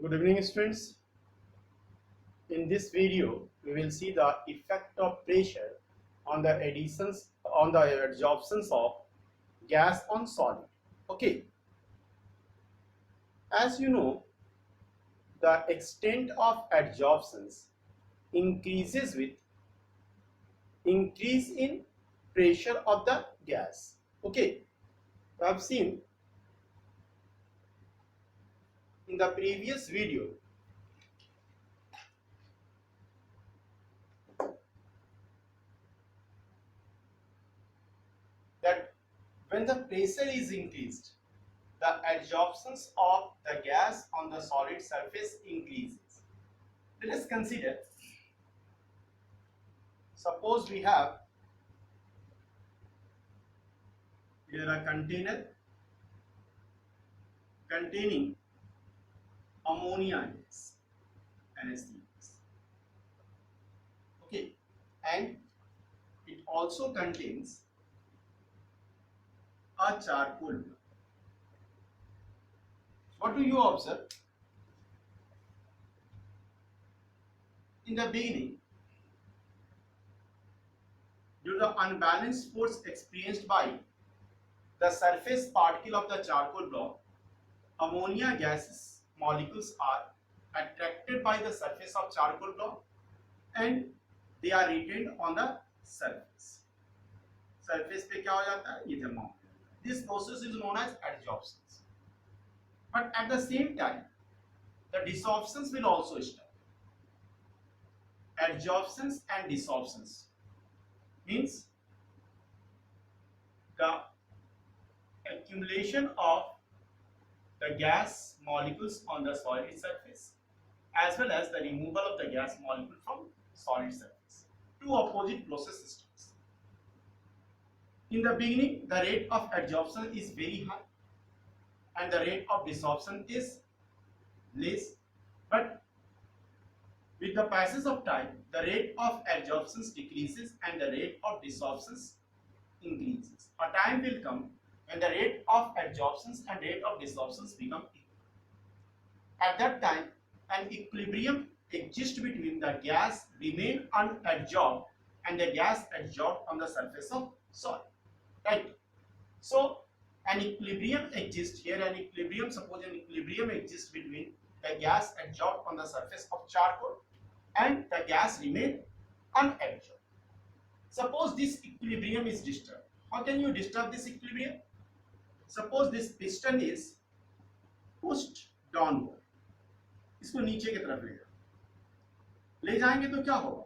Good evening, students. In this video, we will see the effect of pressure on the adsorptions of gas on solid. Okay, as you know, the extent of adsorptions increases with increase in pressure of the gas. Okay, I have seen in the previous video that when the pressure is increased, the adsorptions of the gas on the solid surface increases. Let us consider, suppose we have here a container containing ammonia gas, NH3 okay, and it also contains a charcoal. What do you observe? In the beginning, due to the unbalanced force experienced by the surface particle of the charcoal block, ammonia gases molecules are attracted by the surface of charcoal block and they are retained on the surface. Surface पे क्या हो जाता है? ये जमा हो जाता है. This process is known as adsorptions. But at the same time, the desorptions will also start. Adsorptions and desorptions means the accumulation of the gas molecules on the solid surface as well as the removal of the gas molecule from solid surface. Two opposite process systems. In the beginning, the rate of adsorption is very high and the rate of desorption is less, but with the passage of time, the rate of adsorptions decreases and the rate of desorptions increases. A time will come when the rate of adsorptions and rate of desorptions become equal. At that time, an equilibrium exists between the gas remain unadsorbed and the gas adsorbed on the surface of soil. Right? So, an equilibrium exists here. Suppose an equilibrium exists between the gas adsorbed on the surface of charcoal and the gas remain unadsorbed. Suppose this equilibrium is disturbed. How can you disturb this equilibrium? Suppose this piston is pushed downward. इसको नीचे की तरफ ले जाएंगे तो क्या होगा?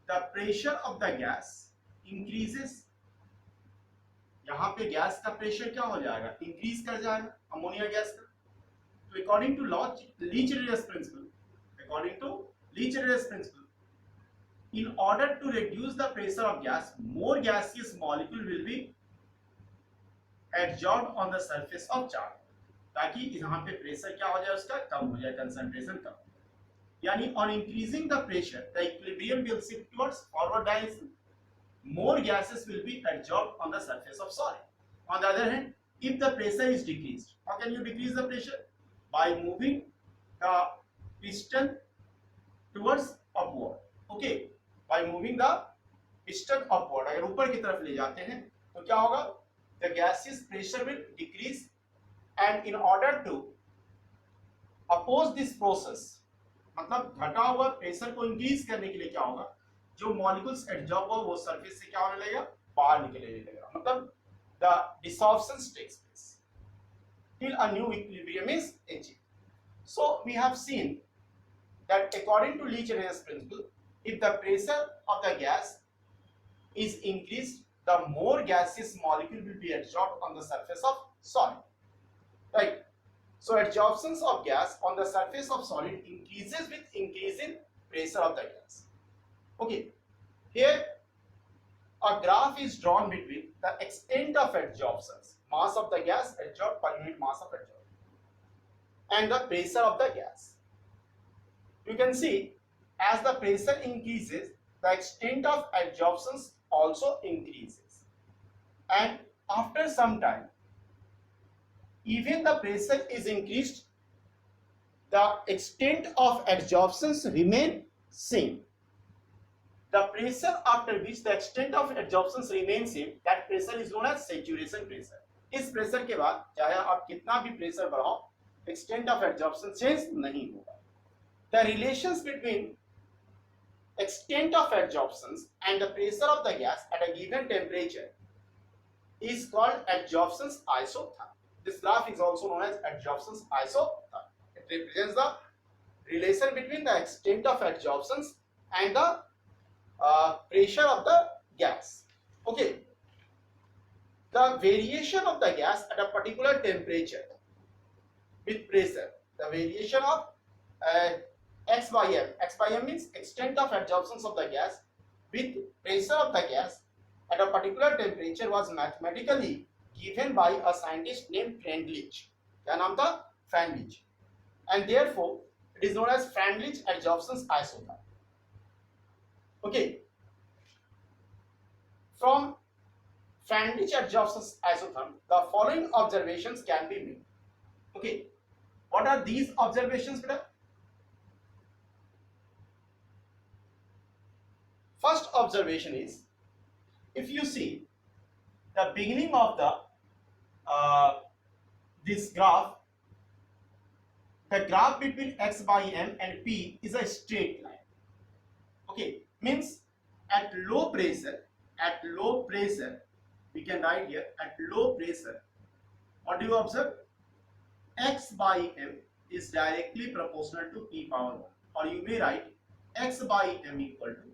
The pressure of the gas increases. यहाँ पे गैस का प्रेशर क्या हो जाएगा? इंक्रीज कर जाएगा अमोनिया गैस का. तो according to Lich-Rios principle, in order to reduce the pressure of gas, more gaseous molecule will be adsorbed on the surface of charcoal, ताकि यहाँ पे प्रेशर क्या हो जाए, उसका कम हो जाए, कंसंट्रेशन कम. यानी on increasing the pressure, the equilibrium will shift towards forward direction. More gases will be adsorbed on the surface of solid. On the other hand, if the pressure is decreased, how can you decrease the pressure? By moving the piston towards upward. Okay, by moving the piston upward. अगर ऊपर की तरफ ले जाते हैं तो क्या होगा? The gaseous pressure will decrease, and in order to oppose this process, मतलब घटा हुआ प्रेशर को इंक्रीज करने के लिए क्या होगा? जो मॉलिक्यूल्स एडजॉर्ब हो वो सरफेस से क्या होने लगेगा? बाहर निकलने लगेगा. मतलब the desorption takes place till a new equilibrium is achieved. So we have seen that according to Lich-Rios principle, if the pressure of the gas is increased, the more gaseous molecule will be adsorbed on the surface of solid. Right? So adsorptions of gas on the surface of solid increases with increase in pressure of the gas. Okay, here a graph is drawn between the extent of adsorptions, mass of the gas adsorbed per unit mass of adsorption, and the pressure of the gas. You can see as the pressure increases, the extent of adsorptions also increases, and after some time, even the pressure is increased, the extent of adsorptions remain same. The pressure after which the extent of adsorptions remain same, that pressure is known as saturation pressure. इस pressure के बाद चाहे आप कितना भी pressure बढ़ाओ, extent of adsorption change नहीं होगा. The relations between extent of adsorptions and the pressure of the gas at a given temperature is called adsorptions isotherm. This graph is also known as adsorptions isotherm. It represents the relation between the extent of adsorptions and the pressure of the gas. Okay. The variation of the gas at a particular temperature with pressure, the variation of x by m. X by m means extent of adsorptions of the gas with pressure of the gas at a particular temperature was mathematically given by a scientist named Freundlich. क्या नाम था? Freundlich. And therefore, it is known as Freundlich adsorptions isotherm. Okay. From Freundlich adsorptions isotherm, the following observations can be made. Okay. What are these observations, beta? First observation is, if you see the beginning of the this graph, the graph between x by m and p is a straight line. Okay, means at low pressure, we can write here at low pressure. What do you observe? X by m is directly proportional to p power 1, or you may write x by m equal to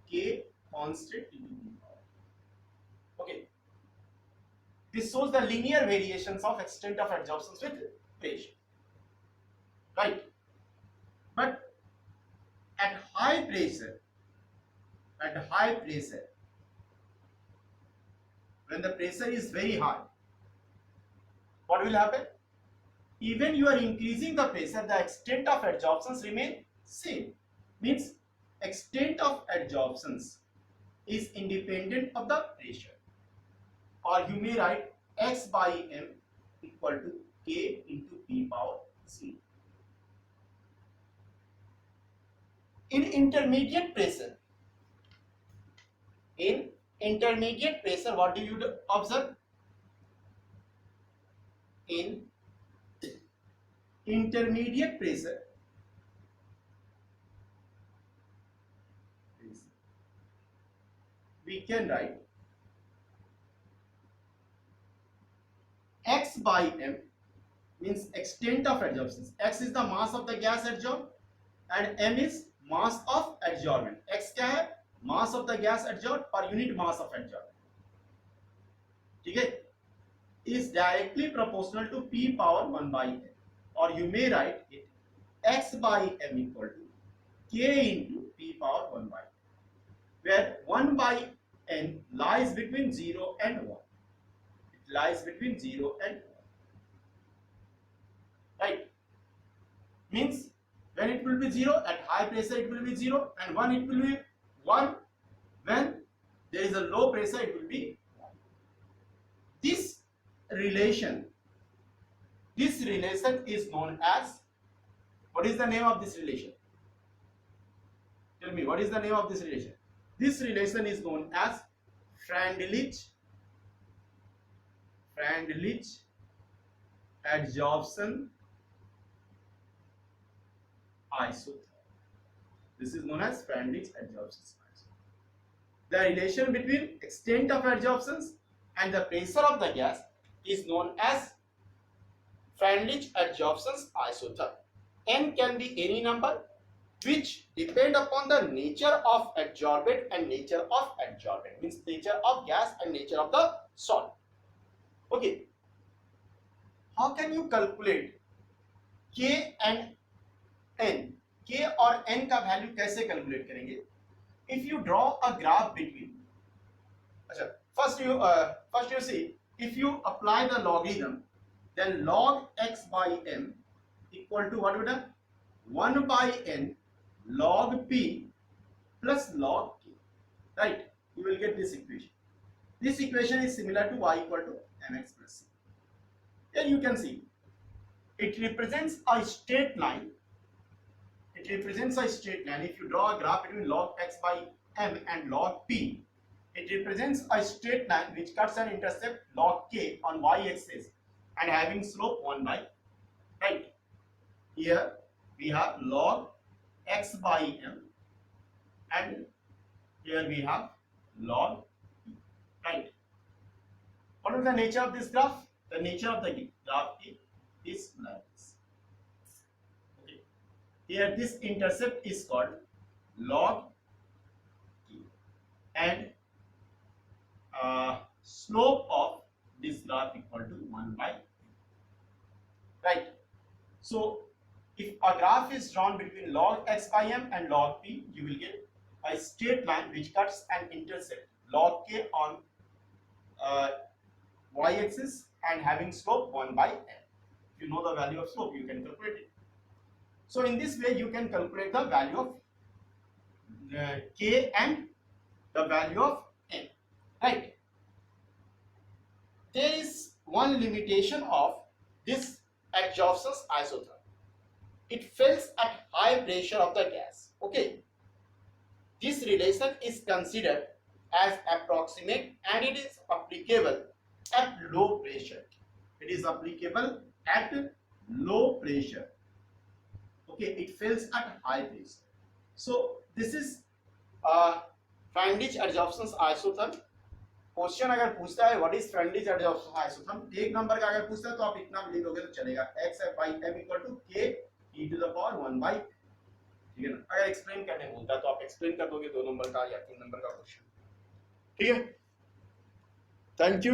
k constant into p power. Okay, this shows the linear variations of extent of adsorptions with pressure, right? But at high pressure, when the pressure is very high, what will happen? Even you are increasing the pressure, the extent of adsorptions remain same. Means extent of adsorptions is independent of the pressure, or you may write x by m equal to k into p power 0. In intermediate pressure, what do you observe? In intermediate pressure, we can write x by m means extent of adsorptions. X is the mass of the gas adsorbed and m is mass of adsorbent. X क्या है? Mass of the gas adsorbed per unit mass of adsorbent. ठीक है? Is directly proportional to p power 1 by n, or you may write it x by m equal to k into p power 1 by n, where 1 by n lies between 0 and 1. It lies between 0 and 1. Right? Means when it will be 0, at high pressure it will be 0, and 1 it will be 1. When there is a low pressure it will be 1. This relation is known as, what is the name of this relation? Tell me, what is the name of this relation? This relation is known as Freundlich adsorption isotherm. This is known as Freundlich adsorption isotherm. The relation between extent of adsorptions and the pressure of the gas is known as Freundlich adsorption isotherm. N can be any number which depend upon the nature of adsorbent and nature of adsorbent, means nature of gas and nature of the solid. Okay, how can you calculate K and N? K और N का value कैसे calculate करेंगे? If you draw a graph between, अच्छा, first you see, if you apply the logarithm, then log x by m equal to what would have 1 by n log p plus log k, right? You will get this equation. This equation is similar to y equal to mx plus c. Here you can see it represents a straight line. It represents a straight line. If you draw a graph between log x by m and log p, it represents a straight line which cuts and intercepts log k on y-axis and having slope 1 by, right? Here we have log x by m and here we have log p, right? What is the nature of this graph? The nature of the graph is like this. Okay. Here this intercept is called log p and slope of this graph equal to 1 by, right? So if a graph is drawn between log x by m and log p, you will get a straight line which cuts and intercepts log k on y-axis and having slope 1 by n. If you know the value of slope, you can calculate it. So in this way, you can calculate the value of k and the value of n, right? There is one limitation of this adsorption's isotherm. It fails at high pressure of the gas. Okay. This relation is considered as approximate and it is applicable at low pressure. It is applicable at low pressure. Okay, it fails at high pressure. So this is Freundlich adsorption's isotherm. Question अगर पूछता है what is friendly adsorption isotherm, एक number का अगर पूछता है तो आप इतना लिख दोगे तो चलेगा, x by m equal to k e to the power 1 by, ठीक है ना? अगर एक्सप्लेन करने बोलता है तो आप एक्सप्लेन कर दोगे 2 नंबर का या 3 नंबर का क्वेश्चन, ठीक है? Thank you.